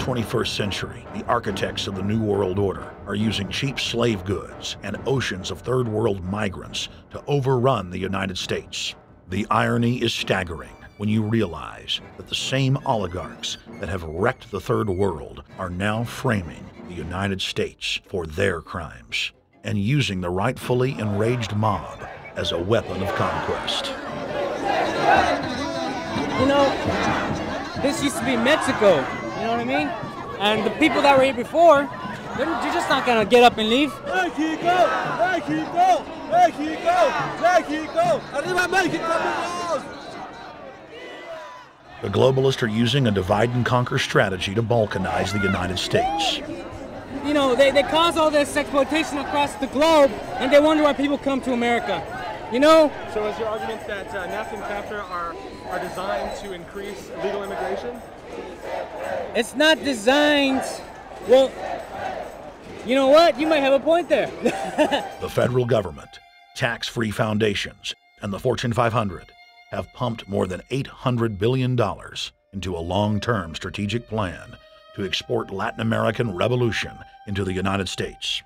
21st century, the architects of the New World Order are using cheap slave goods and oceans of third world migrants to overrun the United States. The irony is staggering when you realize that the same oligarchs that have wrecked the third world are now framing the United States for their crimes and using the rightfully enraged mob as a weapon of conquest. You know, this used to be Mexico, you know what I mean? And the people that were here before, they're just not gonna get up and leave. Mexico! Mexico! Mexico! Mexico! Arriba Mexico! The globalists are using a divide and conquer strategy to balkanize the United States. You know, they cause all this exploitation across the globe, and they wonder why people come to America. You know? So is your argument that NAFTA and CAFTA are designed to increase illegal immigration? It's not designed, well, you know what? You might have a point there. The federal government, tax-free foundations, and the Fortune 500 have pumped more than $800 billion into a long-term strategic plan to export Latin American revolution into the United States.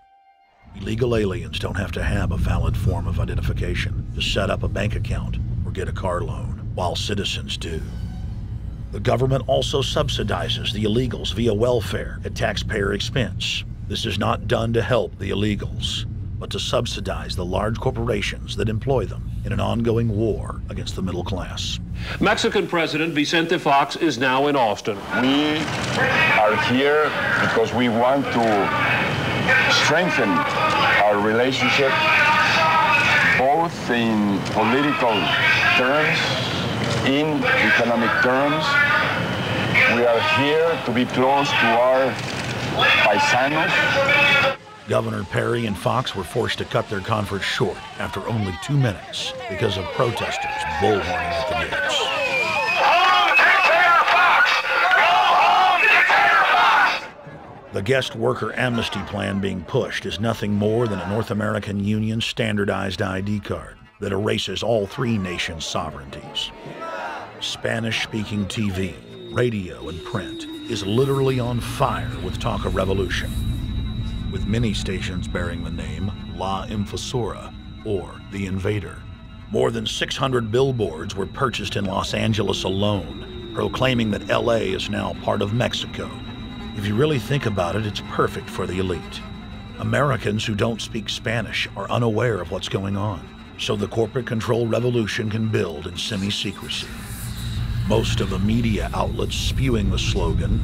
Illegal aliens don't have to have a valid form of identification to set up a bank account or get a car loan, while citizens do. The government also subsidizes the illegals via welfare at taxpayer expense. This is not done to help the illegals, but to subsidize the large corporations that employ them in an ongoing war against the middle class. Mexican President Vicente Fox is now in Austin. We are here because we want to strengthen our relationship, both in political terms, in economic terms. We are here to be close to our paisanos. Governor Perry and Fox were forced to cut their conference short after only 2 minutes because of protesters bullhorning at the gates. The guest worker amnesty plan being pushed is nothing more than a North American Union standardized ID card that erases all three nations' sovereignties. Spanish-speaking TV, radio, and print is literally on fire with talk of revolution, with many stations bearing the name La Invasora, or The Invader. More than 600 billboards were purchased in Los Angeles alone, proclaiming that LA is now part of Mexico. If you really think about it, it's perfect for the elite. Americans who don't speak Spanish are unaware of what's going on, so the corporate control revolution can build in semi-secrecy. Most of the media outlets spewing the slogan,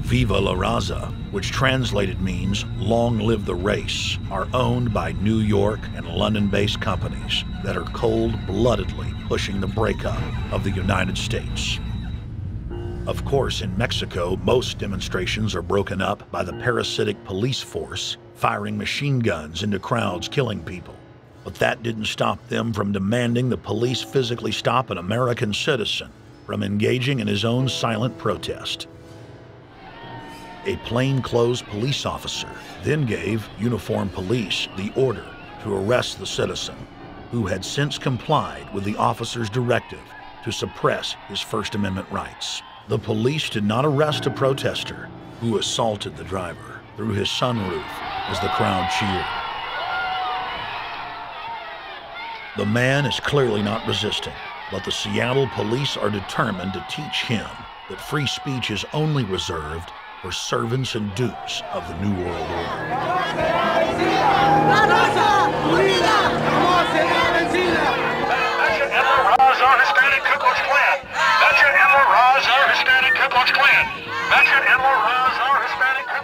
Viva la Raza, which translated means long live the race, are owned by New York and London-based companies that are cold-bloodedly pushing the breakup of the United States. Of course, in Mexico, most demonstrations are broken up by the parasitic police force firing machine guns into crowds, killing people. But that didn't stop them from demanding the police physically stop an American citizen from engaging in his own silent protest. A plainclothes police officer then gave uniformed police the order to arrest the citizen, who had since complied with the officer's directive to suppress his First Amendment rights. The police did not arrest a protester who assaulted the driver through his sunroof as the crowd cheered. The man is clearly not resisting, but the Seattle police are determined to teach him that free speech is only reserved for servants and dupes of the New World Order.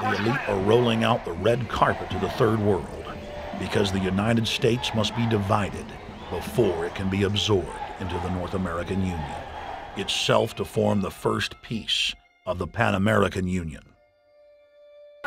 The elite are rolling out the red carpet to the third world because the United States must be divided before it can be absorbed into the North American Union, itself to form the first piece of the Pan-American Union.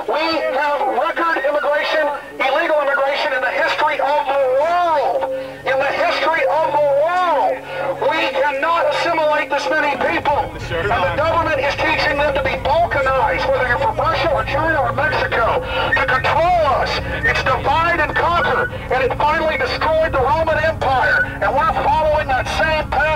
We have record immigration, illegal immigration in the history of the world. In the history of the world, we cannot assimilate this many people. And the government is teaching them to be balkanized, whether you're from Russia or China or Mexico, to control us. It's divide and conquer, and it finally destroyed the Roman Empire. And we're following that same path.